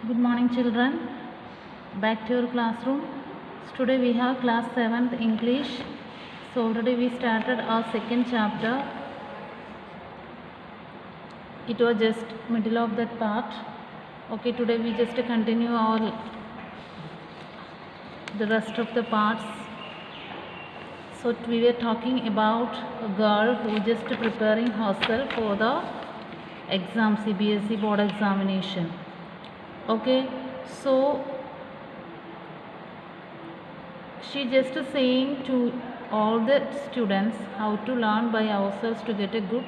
Good morning, children. Back to your classroom. Today we have class 7th English. So already we started our second chapter. It was just middle of that part. Okay, today we just continue the rest of the parts. So we were talking about a girl who just preparing herself for the exam, CBSE board examination. Okay, so she just saying to all the students how to learn by ourselves to get a good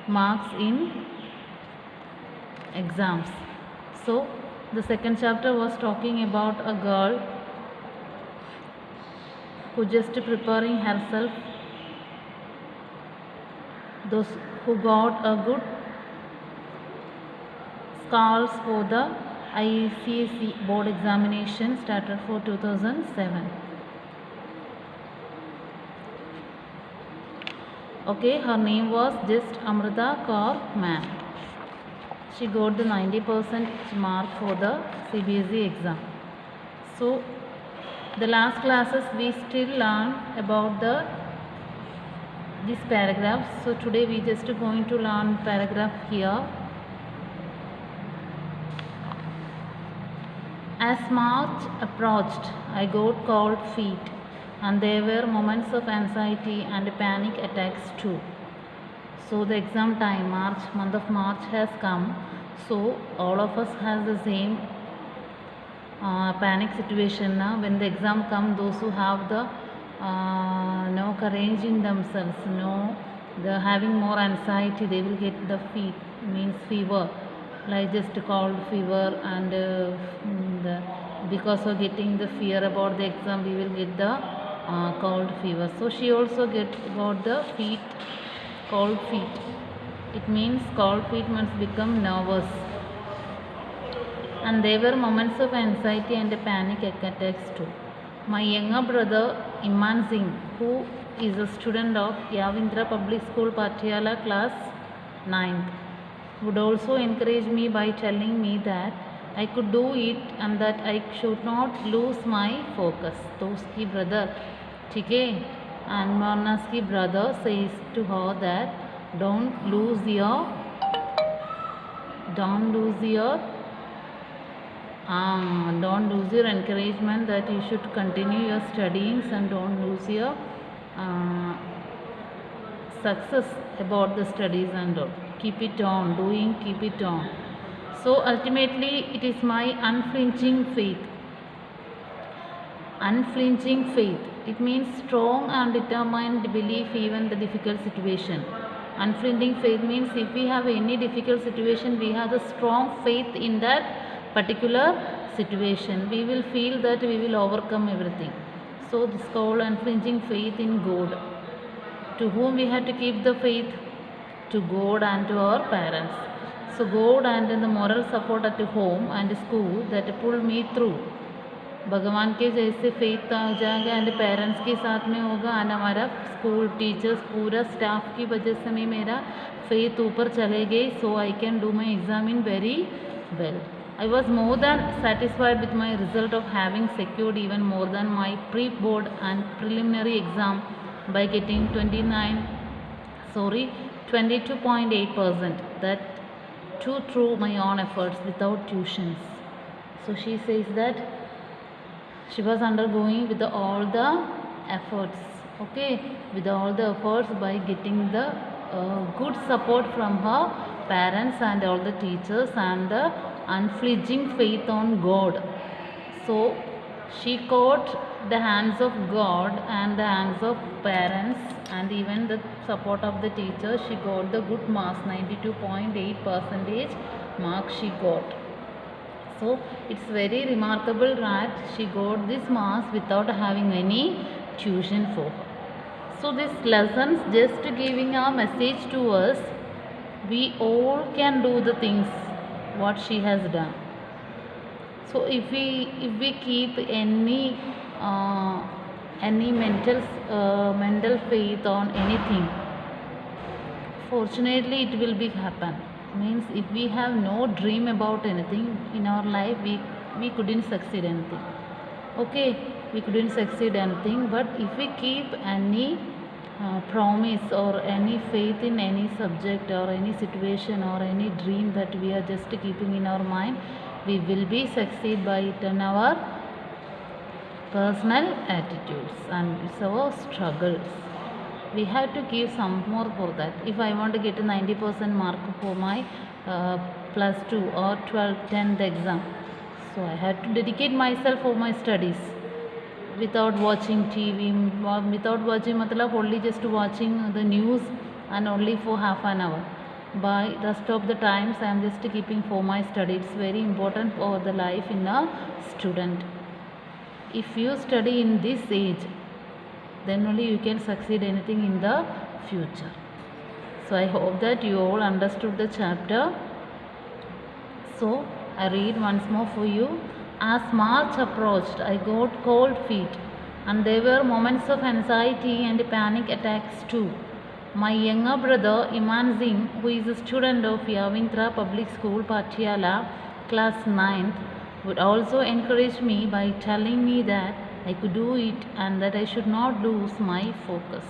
marks in exams. So the second chapter was talking about a girl who just preparing herself, those who got a good scores for the ICSE board examination started for 2007. Okay, her name was just Amrita Kaur Mann. She got the 90% mark for the CBSE exam. So the last classes we still learn about this paragraph. So today we just going to learn paragraph here. As March approached, I got cold feet, and there were moments of anxiety and panic attacks too. So the exam time, month of March has come. So all of us has the same panic situation now. When the exam come, those who have the no courage in themselves, they're having more anxiety, they will get the fever, like just cold fever, and because of getting the fear about the exam, we will get the cold fever. So she also got the cold feet. It means cold feet must become nervous. And there were moments of anxiety and panic attacks too. My younger brother Iman Singh, who is a student of Yavindra Public School Patiala class 9th, would also encourage me by telling me that I could do it and that I should not lose my focus. तो उसकी brother, ठीक है, and Marna's brother says to her that don't lose your encouragement, that you should continue your studies and don't lose your success about the studies and all. Keep it on keep it on. So ultimately it is my unflinching faith. It means strong and determined belief even the difficult situation. Unflinching faith means if we have any difficult situation, we have the strong faith in that particular situation. We will feel that we will overcome everything. So this is called unflinching faith in God. To whom we have to keep the faith? To God and to our parents. So God and the moral support at home and school that pull me through. भगवान के जैसे faith आ जाएगा and parents के साथ में होगा and हमारा school teachers पूरा स्टाफ की वजह से मैं मेरा फेथ ऊपर चले गई. So I can do my exam in very well. I was more than satisfied with my result of having secured even more than my pre-board and preliminary exam by getting 22.8%. That too through my own efforts without tuitions. So she says that she was undergoing with all the efforts, with all the efforts by getting the good support from her parents and all the teachers and the unflinching faith on God. So she caught the hands of God and the hands of parents and even the support of the teacher. She got the good marks, 92.8% mark she got. So it's very remarkable that she got this marks without having any tuition for her. So this lessons just giving a message to us. We all can do the things what she has done. So if we keep any mental faith on anything, fortunately it will be happen. Means if we have no dream about anything in our life, we couldn't succeed anything. Okay, we couldn't succeed anything. But if we keep any promise or any faith in any subject or any situation or any dream that we are just keeping in our mind, we will be succeed by it in our personal attitudes and it's our struggles. We have to give some more for that. If I want to get a 90% mark for my plus 2 or 12th 10th exam, so I have to dedicate myself for my studies without watching TV, without watching matlab only just watching the news and only for half an hour. By rest of the times I am just keeping for my study. It's very important for the life in a student. If you study in this age, then only you can succeed anything in the future. So I hope that you all understood the chapter. So I read once more for you. As March approached, I got cold feet, and there were moments of anxiety and panic attacks too. My younger brother Iman Singh, who is a student of Yavintra Public School, Patiala, class 9th, would also encourage me by telling me that I could do it and that I should not lose my focus.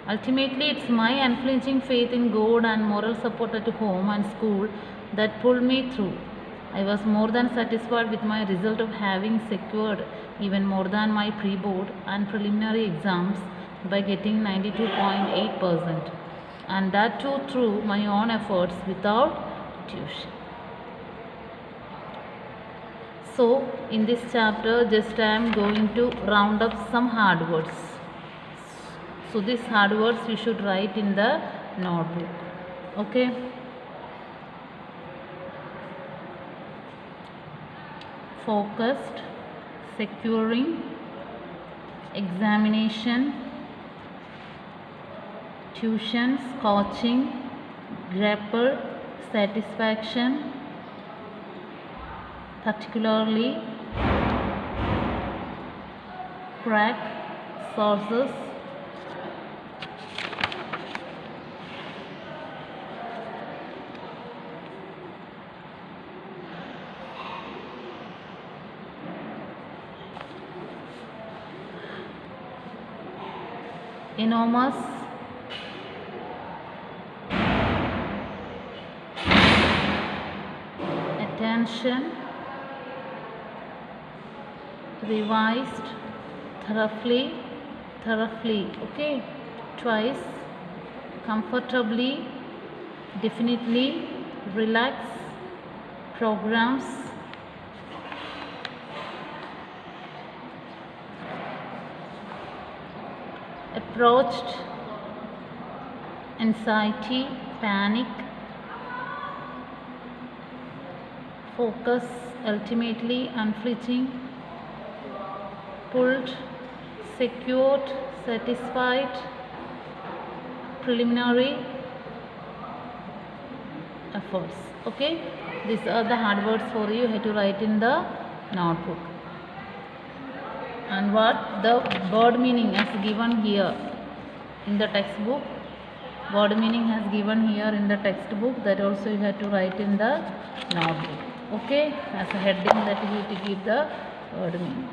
Ultimately, it's my unflinching faith in God and moral support at home and school that pulled me through. I was more than satisfied with my result of having secured even more than my pre-board and preliminary exams by getting 92.8%, and that too through my own efforts without tuition. So in this chapter just I am going to round up some hard words. So these hard words you should write in the notebook. Okay. Focused, securing, examination, tuitions, coaching, grapple, satisfaction, particularly, crack, sources, enormous, attention, revised, thoroughly, okay, twice, comfortably, definitely, relax, programs, approached, anxiety, panic, focus, ultimately, unflinching, pulled, secured, satisfied, preliminary, efforts. Okay, these are the hard words for you. You have to write in the notebook. And what the word meaning as given here in the textbook, word meaning has given here in the textbook, that also you have to write in the notebook. Okay, as a heading that you have to give the word meaning.